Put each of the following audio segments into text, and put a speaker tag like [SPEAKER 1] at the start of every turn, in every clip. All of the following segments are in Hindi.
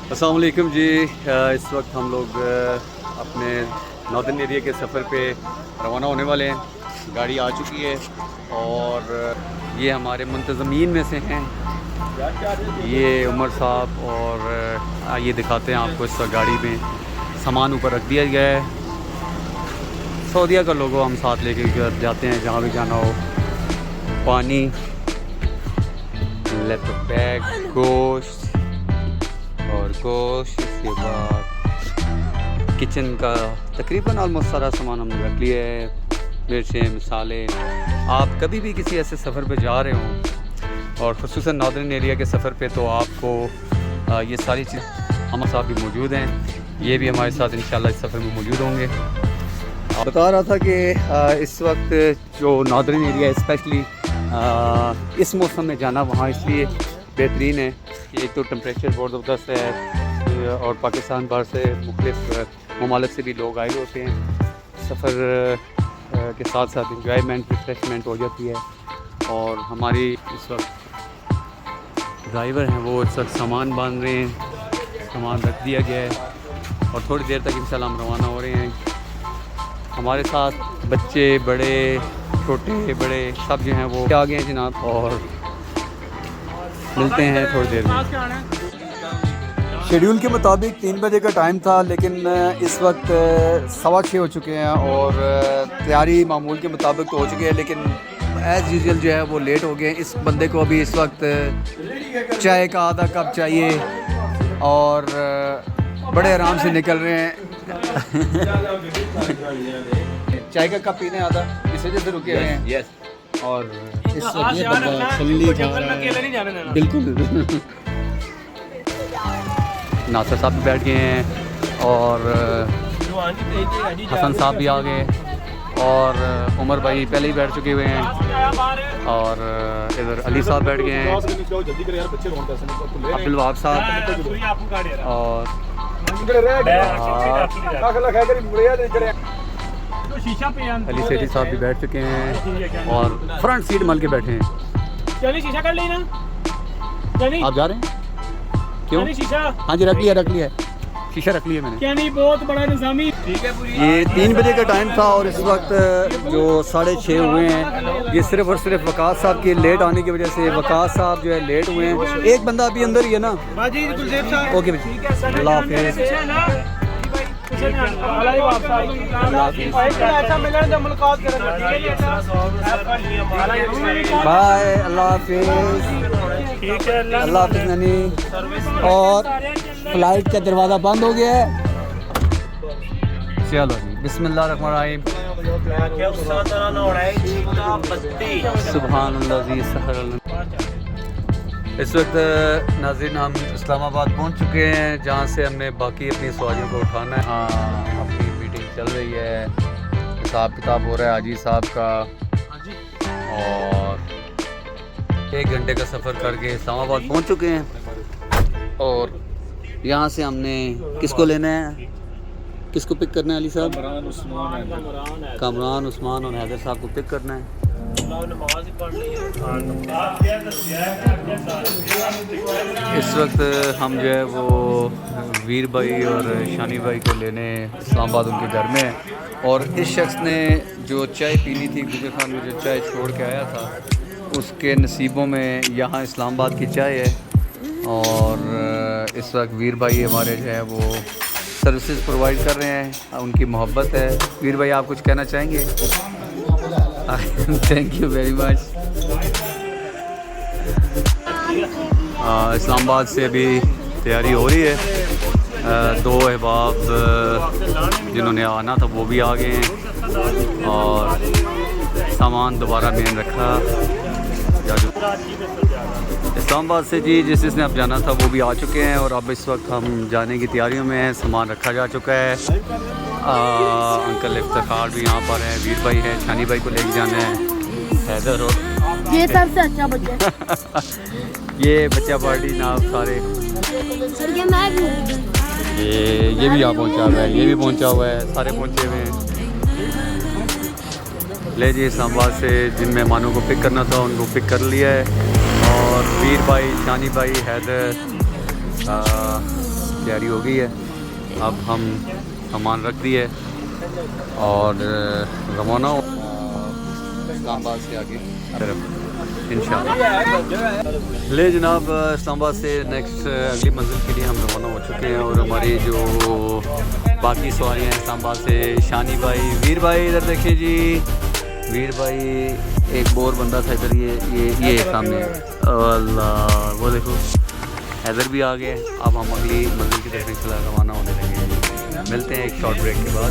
[SPEAKER 1] अस्सलाम वालेकुम जी। इस वक्त हम लोग अपने नॉर्दर्न एरिया के सफ़र पे रवाना होने वाले हैं। गाड़ी आ चुकी है और ये हमारे मुंतज़मीन में से हैं, ये उमर साहब। और ये दिखाते हैं आपको, इस वक्त गाड़ी में सामान ऊपर रख दिया गया है। सऊदीया का लोगो हम साथ लेके जाते हैं जहाँ भी जाना हो। पानी, लैपटॉप बैग, गोश्त और गोश्त, इसके बाद किचन का तकरीबन ऑलमोस्ट सारा सामान हमने रख लिया है। मिर्चें, मसाले। आप कभी भी किसी ऐसे सफ़र पे जा रहे हों और ख़ुसूसन नॉर्दर्न एरिया के सफ़र पे, तो आपको ये सारी चीज़, हमारे साथ भी मौजूद हैं। ये भी हमारे साथ इंशाल्लाह इस सफ़र में मौजूद होंगे। बता रहा था कि इस वक्त जो नॉर्दर्न एरिया स्पेशली इस मौसम में जाना वहाँ इसलिए बेहतरीन है कि एक तो टेम्परेचर बहुत ज़बरदस्त है और पाकिस्तान बाहर से मुख्तलिफ़ ममालिक से भी लोग आए होते हैं। सफ़र के साथ साथ इंजॉयमेंट, रिफ्रेशमेंट हो जाती है। और हमारी इस वक्त ड्राइवर हैं, वो इस वक्त सामान बांध रहे हैं। सामान रख दिया गया है और थोड़ी देर तक इंशाल्लाह हम रवाना हो रहे हैं। हमारे साथ बच्चे, बड़े, छोटे बड़े सब जो हैं वो आ गए हैं जनाब, और मिलते हैं थोड़ी देर में। शेड्यूल के मुताबिक 3 बजे का टाइम था, लेकिन इस वक्त 6:15 हो चुके हैं और तैयारी मामूल के मुताबिक तो हो चुकी है, लेकिन एज़ यूजुअल जो है वो लेट हो गए। इस बंदे को अभी इस वक्त चाय का आधा कप चाहिए और बड़े आराम से निकल रहे हैं। चाय का कप पीने आधा, इस वजह से रुके हुए हैं। यस। और इस वक्त ये बंदा छल्ली खा रहा है। बिल्कुल। नासिर साहब भी बैठ गए हैं और हसन साहब भी आ गए और उमर भाई पहले ही बैठ चुके हुए हैं और इधर अली साहब बैठ गए हैं, अब्दुल वहाब साहब और अली सेठी साहब भी बैठ चुके हैं और फ्रंट सीट मल के बैठे हैं।
[SPEAKER 2] शीशा कर लेना।
[SPEAKER 1] आप जा रहे हैं? क्यों? हाँ जी, रख लिया शीशा रख लिया मैंने।
[SPEAKER 2] क्या नहीं, बहुत बड़ा निज़ामी। ठीक है पूरी।
[SPEAKER 1] ये 3 बजे का टाइम था और इस वक्त जो 6:30 हुए हैं, ये सिर्फ और सिर्फ वकास साहब के लेट आने की वजह से वकास साहब जो है लेट हुए हैं। एक बंदा अभी अंदर ही है ना। ओके भाई, अल्लाह हाफिज़। बाय, अल्लाह हाफिज़। अल्लाह हाफिज़ नानी। और फ्लाइट का दरवाज़ा बंद हो गया है। चलो जी, बिस्मिल्लाहिर्रहमानिर्रहीम। सुभानअल्लाह जी सहर। इस वक्त नाज़रीन हम इस्लामाबाद पहुंच चुके हैं, जहां से हमने बाकी अपनी सवारियों को उठाना है। हाँ, अपनी मीटिंग चल रही है, हिसाब किताब हो रहा है हाजी साहब का, और 1 घंटे का सफ़र करके इस्लामाबाद पहुंच चुके हैं। और यहाँ से हमने किसको लेना है, किसको पिक करना है? अली साहब, कामरान, उस्मान और हैदर साहब को पिक करना है। इस वक्त हम जो है वो वीर भाई और शानी भाई को लेने इस्लामाबाद उनके घर में है। और इस शख्स ने जो चाय पीनी थी, गुगे खान में जो चाय छोड़ के आया था, उसके नसीबों में यहाँ इस्लामाबाद की चाय है। और इस वक्त वीर भाई हमारे जो है वो सर्विसेज प्रोवाइड कर रहे हैं, उनकी मोहब्बत है। वीर भाई, आप कुछ कहना चाहेंगे? Thank you very much. Islamabad से अभी तैयारी हो रही है। 2 अहबाब जिन्होंने आना था वो भी आ गए हैं और सामान दोबारा मेन रखा। इस्लामाबाद से जी जिसने अब जाना था वो भी आ चुके हैं और अब इस वक्त हम जाने की तैयारियों में हैं। सामान रखा जा चुका है। अंकल इफ्तिखार भी यहाँ पर हैं, वीर भाई है, छानी भाई को लेके जाना है, हैदर और
[SPEAKER 3] ये सबसे अच्छा बच्चा।
[SPEAKER 1] ये बच्चा पार्टी ना सारे। ये भी यहाँ पहुँचा हुआ है, ये भी पहुँचा हुआ है, सारे पहुँचे हुए हैं। ले जी, इस्लामाबाद से जिन मेहमानों को पिक करना था उनको पिक कर लिया है। और वीर भाई, शानी भाई, हैदर, तैयारी हो गई है। अब हम सामान रख दिए और रवाना हो इस्लामाबाद से आगे तरफ इंशाल्लाह। ले जनाब, इस्लामाबाद से नेक्स्ट अगली मंजिल के लिए हम रवाना हो चुके हैं और हमारी जो बाकी सवारियाँ हैं इस्लामाबाद से, शानी भाई, वीर भाई इधर देखिए जी, वीर भाई, एक और बंदा था इधर, ये सामने, अल्लाह वो देखो हैदर भी आ गए। अब हम अगली मंजिल की तरफ इंशाल्लाह रवाना होने लगे। मिलते हैं एक शॉर्ट ब्रेक के बाद।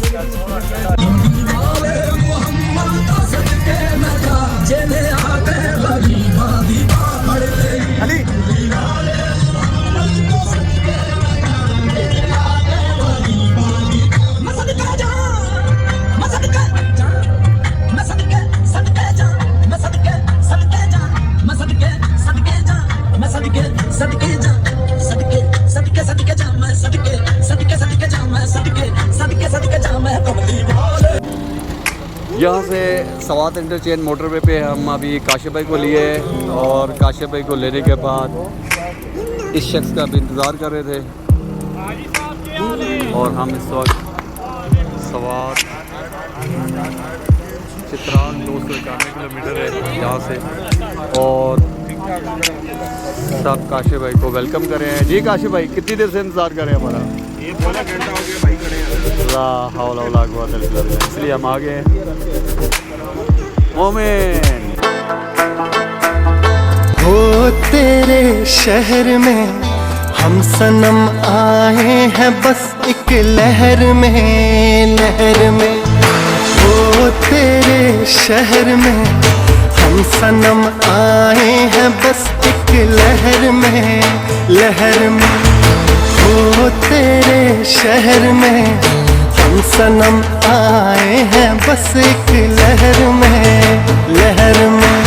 [SPEAKER 1] यहाँ से सवात इंटरचेंज मोटरवे पे हम अभी काशिफ भाई को लिए और काशिफ भाई को लेने के बाद इस शख्स का भी इंतज़ार कर रहे थे और हम इस वक्त सवात चित्रांग 291 किलोमीटर है यहाँ से और सब काशिफ भाई को वेलकम कर रहे हैं। जी काशिफ भाई, कितनी देर से इंतज़ार कर रहे हैं हमारा?
[SPEAKER 2] ये पौना घंटा हो गया भाई खड़े हैं,
[SPEAKER 1] इसलिए हम आ गए। मोमिन
[SPEAKER 4] हो तेरे शहर में हम सनम आए हैं बस एक लहर में, लहर में। हो तेरे शहर में हम सनम आए हैं बस एक लहर में, लहर में। हो तेरे शहर में हम सनम आए हैं बस एक लहर में, लहर में।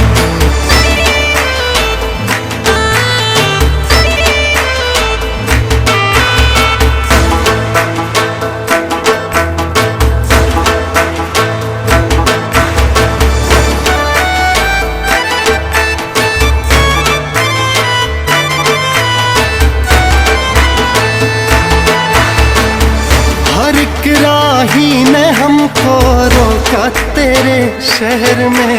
[SPEAKER 4] राही ने हमको रोका तेरे शहर में।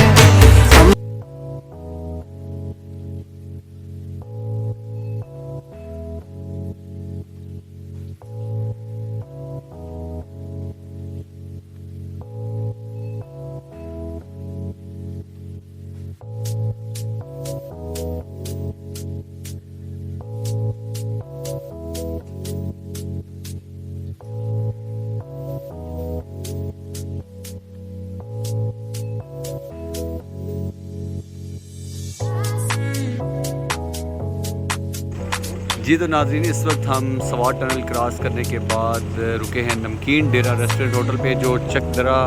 [SPEAKER 1] जी तो नाज़रीन, इस वक्त हम सवात टनल क्रॉस करने के बाद रुके हैं नमकीन डेरा रेस्टोरेंट होटल पे, जो चकदरा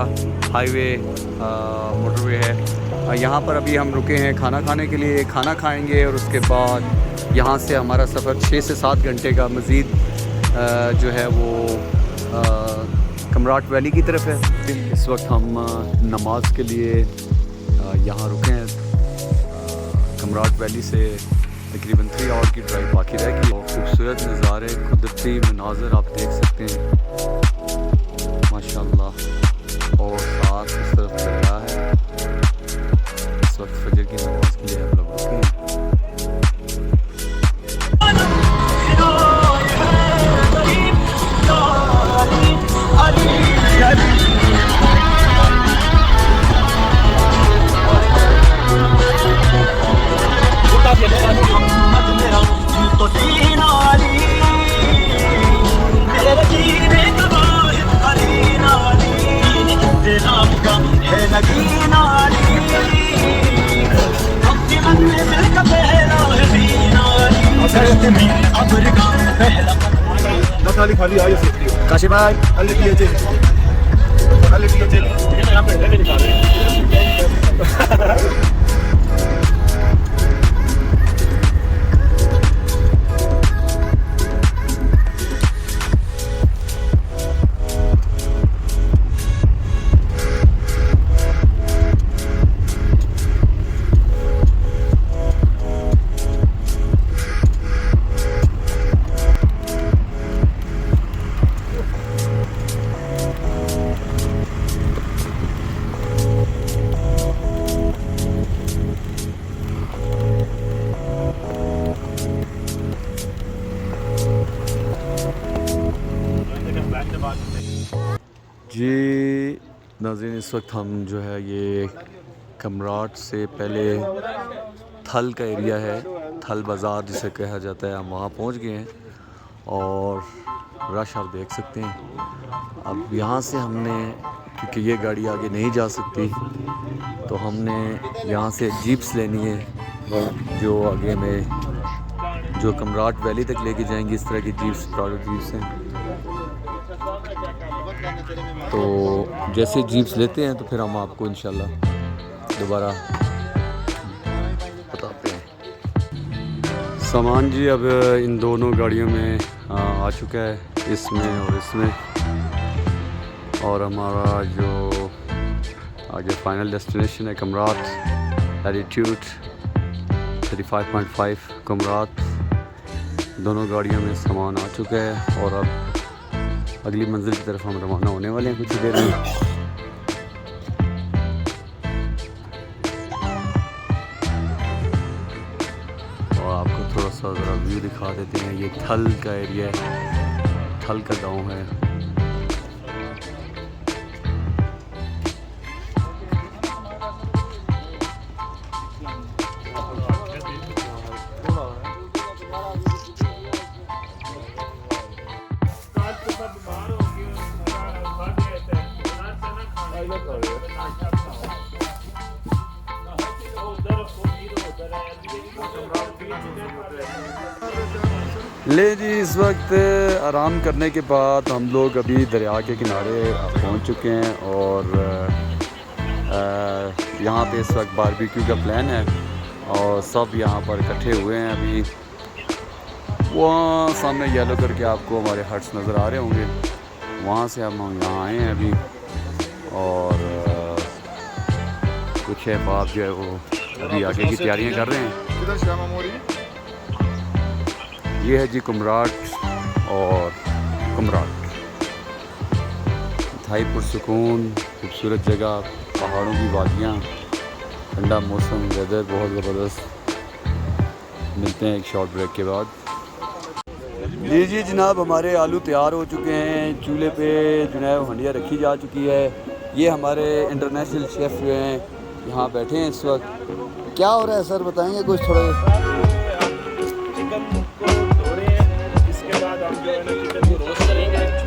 [SPEAKER 1] हाईवे मोटरवे है। यहाँ पर अभी हम रुके हैं खाना खाने के लिए, खाना खाएंगे और उसके बाद यहाँ से हमारा सफ़र 6 से 7 घंटे का मज़ीद जो है वो कमराट वैली की तरफ है। इस वक्त हम नमाज के लिए यहाँ रुके हैं। कमराट वैली से तकरीबन 3 आवर की ड्राइव बाकी रह गई। और खूबसूरत नज़ारे, कुदरती मनाज़र आप देख सकते हैं माशाल्लाह। और साथ इस तरफ दरिया है। इस वक्त फजर की नमाज के लिए हम लोग रुके हैं।
[SPEAKER 2] खाली खाली आयो
[SPEAKER 4] काशिफ भाई
[SPEAKER 2] खाली दिए थे, खाली दिए थे यहाँ पे नहीं दिखा रहे।
[SPEAKER 5] जी नाज़रीन, इस वक्त हम जो है ये कमराट से पहले थल का एरिया है, थल बाज़ार जिसे कहा जाता है, हम वहाँ पहुँच गए हैं और रश आप देख सकते हैं। अब यहाँ से हमने, क्योंकि ये गाड़ी आगे नहीं जा सकती, तो हमने यहाँ से जीप्स लेनी है जो आगे में जो कमराट वैली तक लेके जाएंगी। इस तरह की जीप्स, प्राइवेट जीप्स हैं। तो जैसे जीप्स लेते हैं तो फिर हम आपको इंशाल्लाह दोबारा बताते हैं। सामान जी अब इन दोनों गाड़ियों में आ चुका है, इसमें और इसमें, और हमारा जो आगे फाइनल डेस्टिनेशन है कमरात, लैटिट्यूड 35.5 कमरात। दोनों गाड़ियों में सामान आ चुका है और अब अगली मंजिल की तरफ हम रवाना होने वाले हैं कुछ ही देर में। और आपको थोड़ा सा ज़रा व्यू दिखा देते हैं। ये थल का एरिया है, थल का गांव है। ले जी, इस वक्त आराम करने के बाद हम लोग अभी दरिया के किनारे पहुंच चुके हैं और यहाँ पे इस वक्त बारबेक्यू का प्लान है और सब यहाँ पर इकट्ठे हुए हैं। अभी वहाँ सामने येलो करके आपको हमारे हट्स नज़र आ रहे होंगे, वहाँ से हम यहाँ आए हैं अभी। और कुछ है बाप जो है वो अभी आगे की तैयारियाँ कर रहे हैं। ये है जी कमराट और कमराट, इंतहाई पुरसुकून खूबसूरत जगह, पहाड़ों की वादियाँ, ठंडा मौसम, वेदर बहुत ज़बरदस्त। मिलते हैं एक शॉर्ट ब्रेक के बाद। जी जनाब, हमारे आलू तैयार हो चुके हैं, चूल्हे पे जो है हंडिया रखी जा चुकी है। ये हमारे इंटरनेशनल शेफ़ जो हैं यहाँ बैठे हैं इस वक्त। क्या हो रहा है सर, बताएंगे कुछ थोड़ा?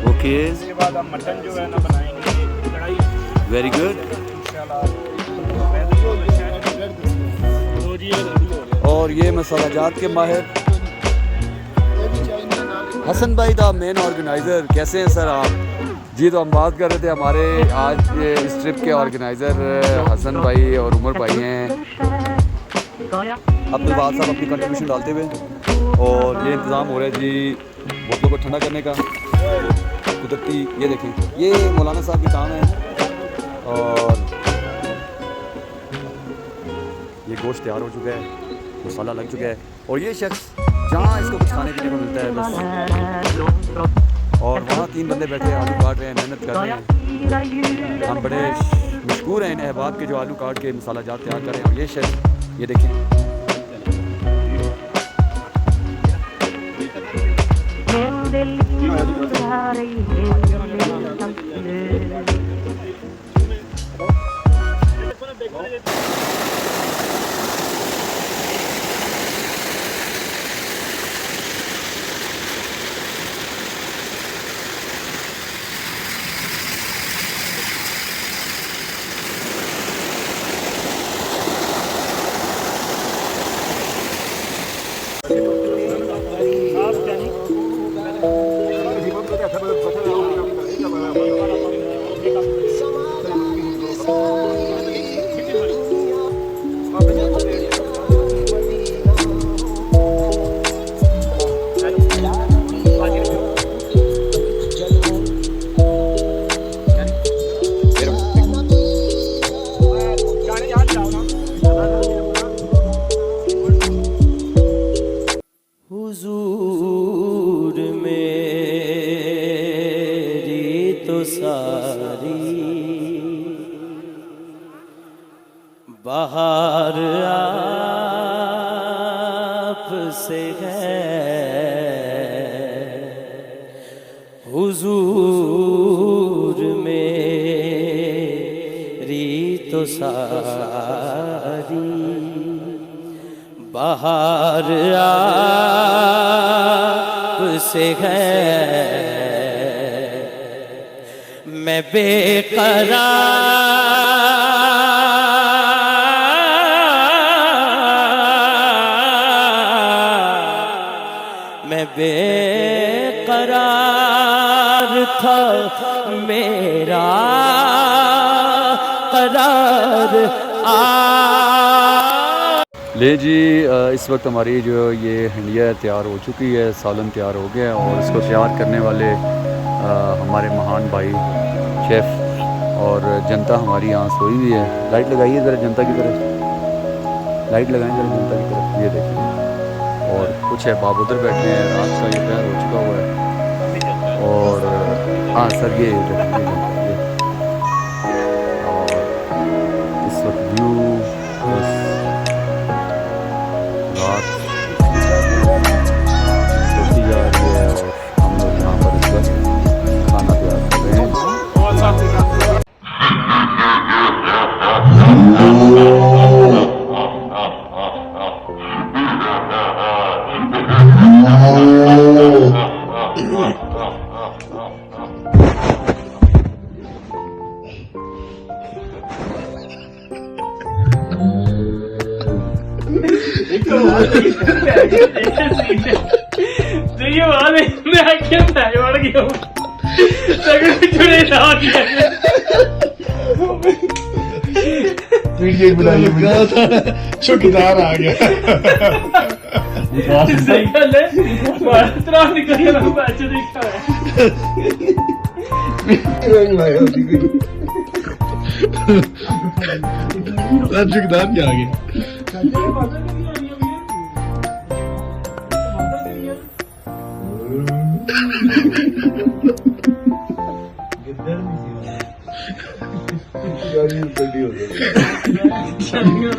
[SPEAKER 5] ओके, इसके बाद हम मटन जो है ना बनाएंगे कढ़ाई। Very good. और ये मसाला जात के माहिर हसन भाई दा मेन ऑर्गेनाइज़र, कैसे हैं सर आप? जी, तो हम बात कर रहे थे, हमारे आज इस ट्रिप के ऑर्गेनाइज़र हसन भाई और उमर भाई हैं। अब्दुल बाद साहब अपनी कंट्रीब्यूशन डालते हुए, और ये इंतज़ाम हो रहा है जी बोतलों को ठंडा करने का कुदरती। ये देखें, ये मौलाना साहब की काम है। और ये गोश्त तैयार हो चुका है, मसाला लग चुका है, और ये शख्स जहाँ इसको कुछ खाने पीने को मिलता है बस। और वहाँ 3 बंदे बैठे आलू काट रहे हैं, मेहनत कर रहे हैं। हम बड़े मशहूर हैं इन अहबाब के जो आलू काट के मसाला जात तैयार कर रहे हैं। और ये शख्स, ये देखें,
[SPEAKER 4] हुजूर मेरी तो सारी बाहर आप से है, हुजूर में सारी बाहर आपसे है, मैं बेकरार था, मेरा करार
[SPEAKER 5] ले जी इस वक्त हमारी जो ये हंडिया तैयार हो चुकी है, सालन तैयार हो गया है और इसको तैयार करने वाले हमारे महान भाई शेफ़ और जनता हमारी यहाँ सोई हुई है। लाइट लगाइए ज़रा जनता की तरफ, लाइट लगाएं ज़रा जनता की तरफ, ये देखिए। और कुछ है बाब उधर बैठे हैं, रात का ये प्यार हो चुका हुआ है। और हाँ सर ये और इस वक्त व्यू बस रात होती जा रही है और हम लोग यहाँ पर इस वक्त खाना तैयार कर रहे हैं।
[SPEAKER 2] वीडियो बनाइए, चौकीदार आ गया।
[SPEAKER 6] सही गल है, मारा तरा निकल गया मैं पैसे देखा है।
[SPEAKER 2] चौकीदार क्या आ गया?
[SPEAKER 6] चलिए